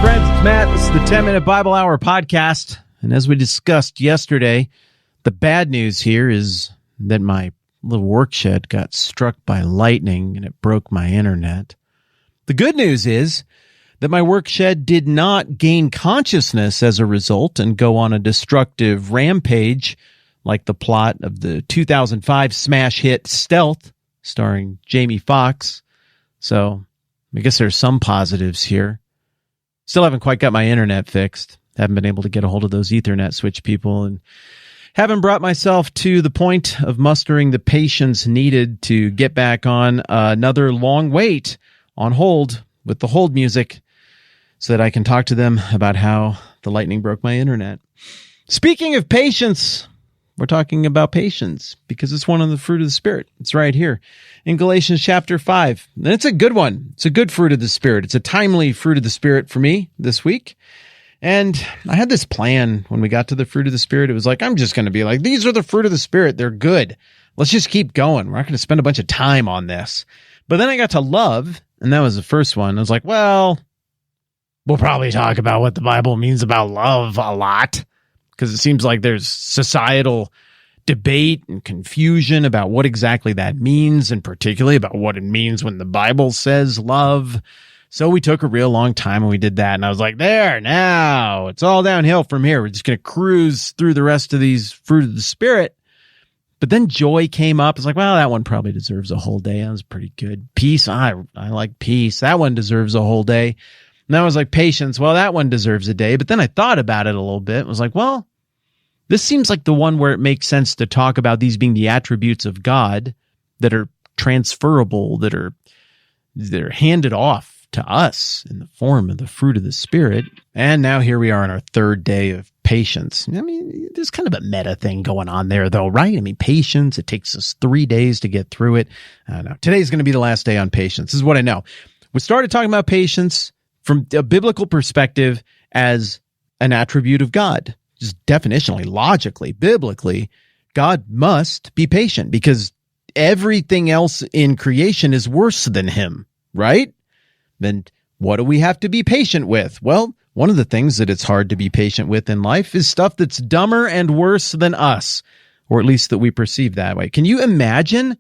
friends, it's Matt. This is the 10-Minute Bible Hour podcast. And as we discussed yesterday, the bad news here is that my little work shed got struck by lightning and it broke my internet. The good news is that my work shed did not gain consciousness as a result and go on a destructive rampage like the plot of the 2005 smash hit Stealth, starring Jamie Foxx. So I guess there's some positives here. Still haven't quite got my internet fixed. Haven't been able to get a hold of those Ethernet switch people, and haven't brought myself to the point of mustering the patience needed to get back on another long wait on hold with the hold music so that I can talk to them about how the lightning broke my internet. Speaking of patience, we're talking about patience because it's one of the fruit of the Spirit. It's right here in Galatians chapter 5. And it's a good one. It's a good fruit of the Spirit. It's a timely fruit of the Spirit for me this week. And I had this plan when we got to the fruit of the Spirit. It was like, I'm just going to be like, these are the fruit of the Spirit. They're good. Let's just keep going. We're not going to spend a bunch of time on this. But then I got to love, and that was the first one. I was like, well, we'll probably talk about what the Bible means about love a lot, because it seems like there's societal debate and confusion about what exactly that means, and particularly about what it means when the Bible says love. So we took a real long time and we did that. And I was like, there, now it's all downhill from here. We're just going to cruise through the rest of these fruit of the Spirit. But then joy came up. It's like, well, that one probably deserves a whole day. That was pretty good. Peace. I like peace. That one deserves a whole day. And I was like, patience. Well, that one deserves a day. But then I thought about it a little bit. I was like, well, this seems like the one where it makes sense to talk about these being the attributes of God that are transferable, that are handed off to us in the form of the fruit of the Spirit. And now here we are on our third day of patience. I mean, there's kind of a meta thing going on there, though, right? I mean, patience, it takes us 3 days to get through it. I don't know. Today's going to be the last day on patience. This is what I know. We started talking about patience from a biblical perspective as an attribute of God. Just definitionally, logically, biblically, God must be patient because everything else in creation is worse than him, right? Then what do we have to be patient with? Well, one of the things that it's hard to be patient with in life is stuff that's dumber and worse than us, or at least that we perceive that way. Can you imagine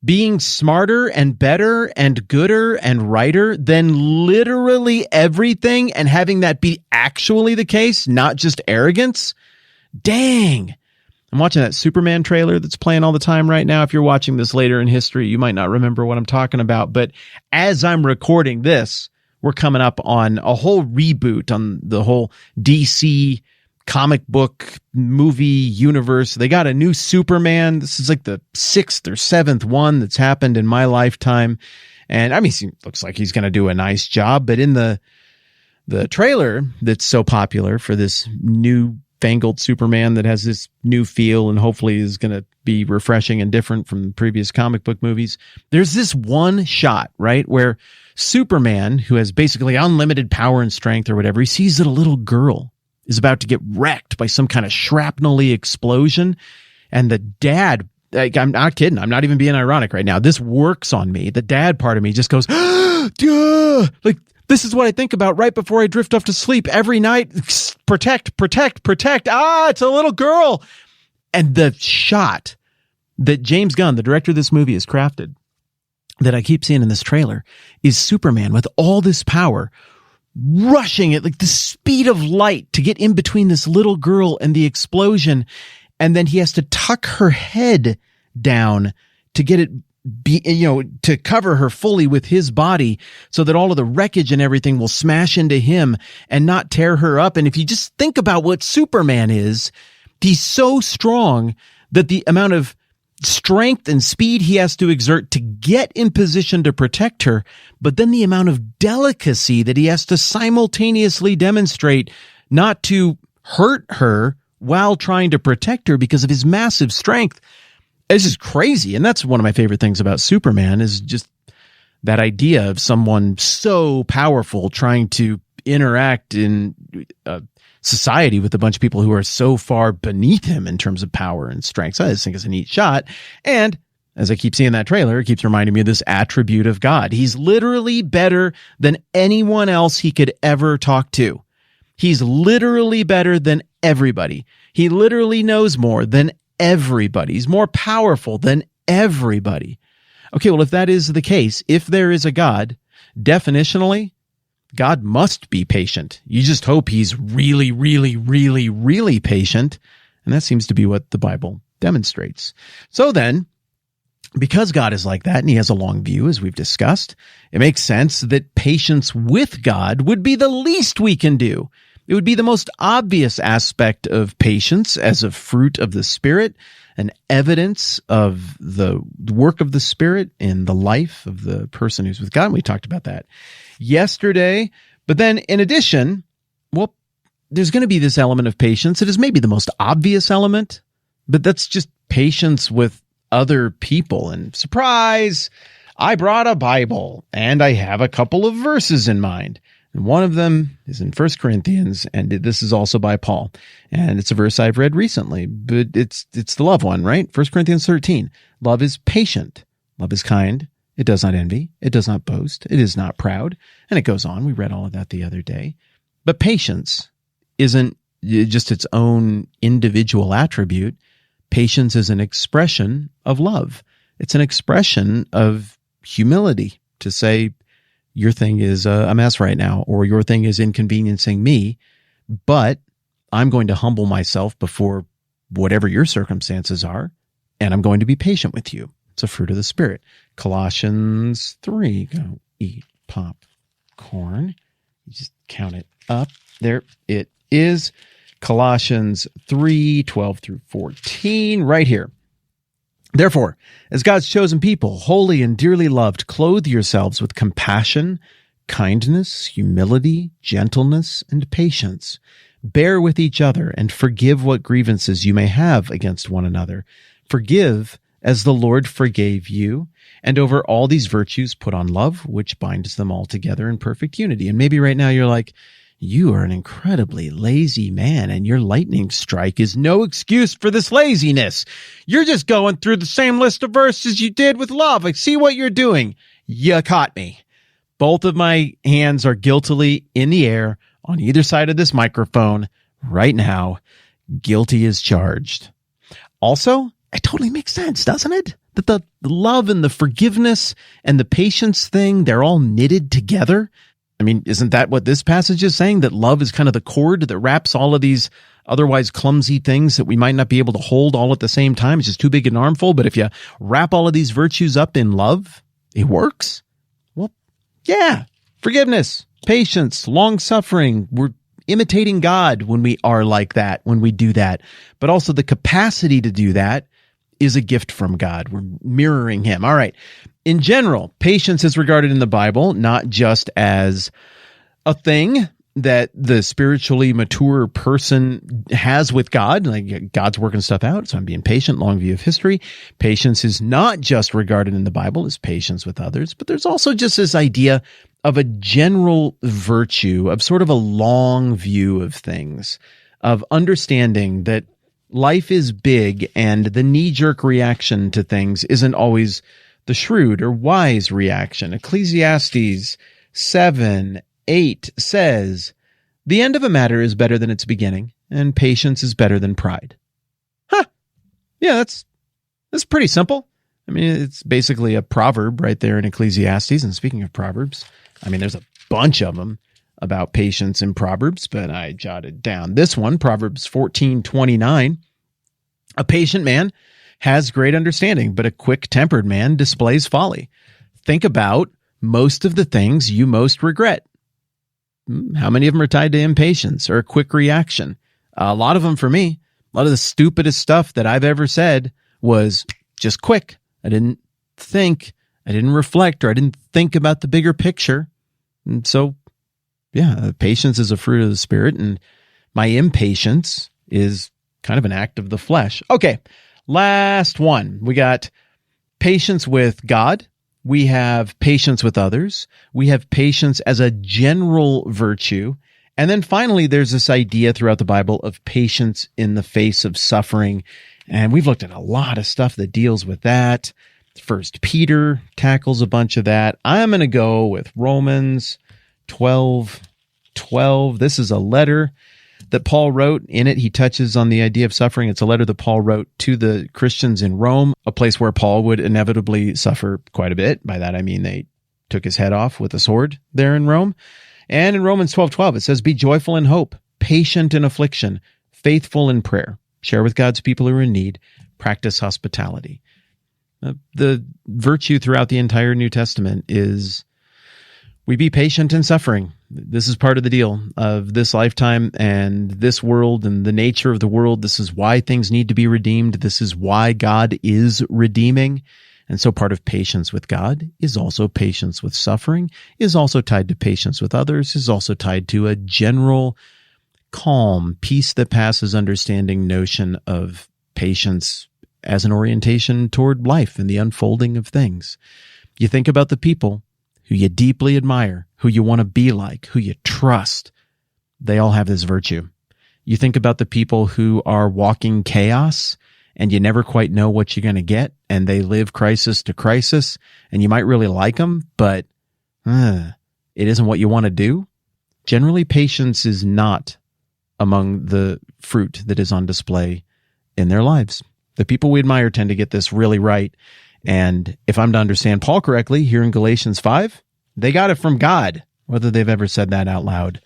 being smarter and better and gooder and righter than literally everything and having that be actually the case, not just arrogance? Dang. I'm watching that Superman trailer that's playing all the time right now. If you're watching this later in history, you might not remember what I'm talking about. But as I'm recording this, we're coming up on a whole reboot on the whole DC comic book movie universe. They got a new Superman. This is like the 6th or 7th one that's happened in my lifetime. And I mean, it looks like he's going to do a nice job. But in the trailer that's so popular for this new fangled Superman that has this new feel and hopefully is going to be refreshing and different from previous comic book movies, there's this one shot, right, where Superman, who has basically unlimited power and strength or whatever, he sees that a little girl is about to get wrecked by some kind of shrapnel-y explosion. And the dad, like, I'm not kidding. I'm not even being ironic right now. This works on me. The dad part of me just goes, duh! Like, this is what I think about right before I drift off to sleep every night. Protect, protect, protect. Ah, it's a little girl. And the shot that James Gunn, the director of this movie, has crafted, that I keep seeing in this trailer, is Superman with all this power rushing at like the speed of light to get in between this little girl and the explosion. And then he has to tuck her head down to get it to cover her fully with his body so that all of the wreckage and everything will smash into him and not tear her up. And if you just think about what Superman is, he's so strong that the amount of strength and speed he has to exert to get in position to protect her, but then the amount of delicacy that he has to simultaneously demonstrate not to hurt her while trying to protect her because of his massive strength. It's just crazy. And that's one of my favorite things about Superman, is just that idea of someone so powerful trying to interact in society with a bunch of people who are so far beneath him in terms of power and strength. So I just think it's a neat shot. And as I keep seeing that trailer, it keeps reminding me of this attribute of God. He's literally better than anyone else he could ever talk to. He's literally better than everybody. He literally knows more than everybody. He's more powerful than everybody. Okay, well, if that is the case, if there is a God, definitionally, God must be patient. You just hope he's really, really, really, really patient. And that seems to be what the Bible demonstrates. So then, because God is like that and he has a long view, as we've discussed, it makes sense that patience with God would be the least we can do. It would be the most obvious aspect of patience as a fruit of the Spirit, an evidence of the work of the Spirit in the life of the person who's with God. And we talked about that yesterday. But then in addition, well, there's going to be this element of patience. It is maybe the most obvious element, but that's just patience with other people. And surprise, I brought a Bible and I have a couple of verses in mind. And one of them is in 1 Corinthians, and this is also by Paul. And it's a verse I've read recently, but it's the love one, right? 1 Corinthians 13. Love is patient. Love is kind. It does not envy. It does not boast. It is not proud. And it goes on. We read all of that the other day. But patience isn't just its own individual attribute. Patience is an expression of love. It's an expression of humility to say, your thing is a mess right now, or your thing is inconveniencing me, but I'm going to humble myself before whatever your circumstances are, and I'm going to be patient with you. It's a fruit of the Spirit. Colossians 3, go eat popcorn. You just count it up. There it is. Colossians 3, 12 through 14, right here. Therefore, as God's chosen people, holy and dearly loved, clothe yourselves with compassion, kindness, humility, gentleness, and patience. Bear with each other and forgive what grievances you may have against one another. Forgive as the Lord forgave you. And over all these virtues, put on love, which binds them all together in perfect unity. And maybe right now you're like, you are an incredibly lazy man, and your lightning strike is no excuse for this laziness. You're just going through the same list of verses you did with love. I see what you're doing. You caught me. Both of my hands are guiltily in the air on either side of this microphone right now. Guilty as charged. Also, it totally makes sense, doesn't it? That the love and the forgiveness and the patience thing, they're all knitted together. I mean, isn't that what this passage is saying? That love is kind of the cord that wraps all of these otherwise clumsy things that we might not be able to hold all at the same time. It's just too big an armful. But if you wrap all of these virtues up in love, it works. Well, yeah. Forgiveness, patience, long-suffering. We're imitating God when we are like that, when we do that. But also the capacity to do that is a gift from God. We're mirroring him. All right. In general, patience is regarded in the Bible not just as a thing that the spiritually mature person has with God, like God's working stuff out, so I'm being patient, long view of history. Patience is not just regarded in the Bible as patience with others, but there's also just this idea of a general virtue, of sort of a long view of things, of understanding that life is big and the knee-jerk reaction to things isn't always the shrewd or wise reaction. Ecclesiastes 7:8 says, the end of a matter is better than its beginning, and patience is better than pride. Yeah, that's pretty simple. I mean, it's basically a proverb right there in Ecclesiastes. And speaking of proverbs, I mean, there's a bunch of them about patience in Proverbs, but I jotted down this one, Proverbs 14:29. A patient man has great understanding, but a quick-tempered man displays folly. Think about most of the things you most regret. How many of them are tied to impatience or a quick reaction? A lot of them for me. A lot of the stupidest stuff that I've ever said was just quick. I didn't think, I didn't reflect, or I didn't think about the bigger picture. And so, yeah, patience is a fruit of the Spirit, and my impatience is kind of an act of the flesh. Okay. Last one. We got patience with God. We have patience with others. We have patience as a general virtue. And then finally, there's this idea throughout the Bible of patience in the face of suffering. And we've looked at a lot of stuff that deals with that. First Peter tackles a bunch of that. I'm going to go with Romans 12:12. This is a letter that Paul wrote. In it, he touches on the idea of suffering. It's a letter that Paul wrote to the Christians in Rome, a place where Paul would inevitably suffer quite a bit. By that, I mean they took his head off with a sword there in Rome. And in Romans 12:12, it says, "Be joyful in hope, patient in affliction, faithful in prayer. Share with God's people who are in need. Practice hospitality." The virtue throughout the entire New Testament is we be patient in suffering. This is part of the deal of this lifetime and this world and the nature of the world. This is why things need to be redeemed. This is why God is redeeming. And so part of patience with God is also patience with suffering, is also tied to patience with others, is also tied to a general calm, peace that passes understanding notion of patience as an orientation toward life and the unfolding of things. You think about the people who you deeply admire, who you want to be like, who you trust. They all have this virtue. You think about the people who are walking chaos and you never quite know what you're going to get, and they live crisis to crisis, and you might really like them, but it isn't what you want to do. Generally, patience is not among the fruit that is on display in their lives. The people we admire tend to get this really right. And if I'm to understand Paul correctly, here in Galatians 5, they got it from God, whether they've ever said that out loud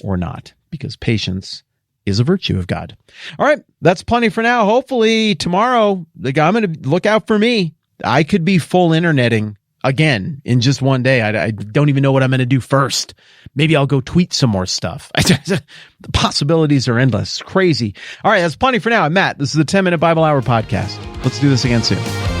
or not, because patience is a virtue of God. All right, that's plenty for now. Hopefully tomorrow, I'm going to look out for me. I could be full interneting again in just one day. I don't even know what I'm going to do first. Maybe I'll go tweet some more stuff. The possibilities are endless. Crazy. All right, that's plenty for now. I'm Matt. This is the 10-Minute Bible Hour podcast. Let's do this again soon.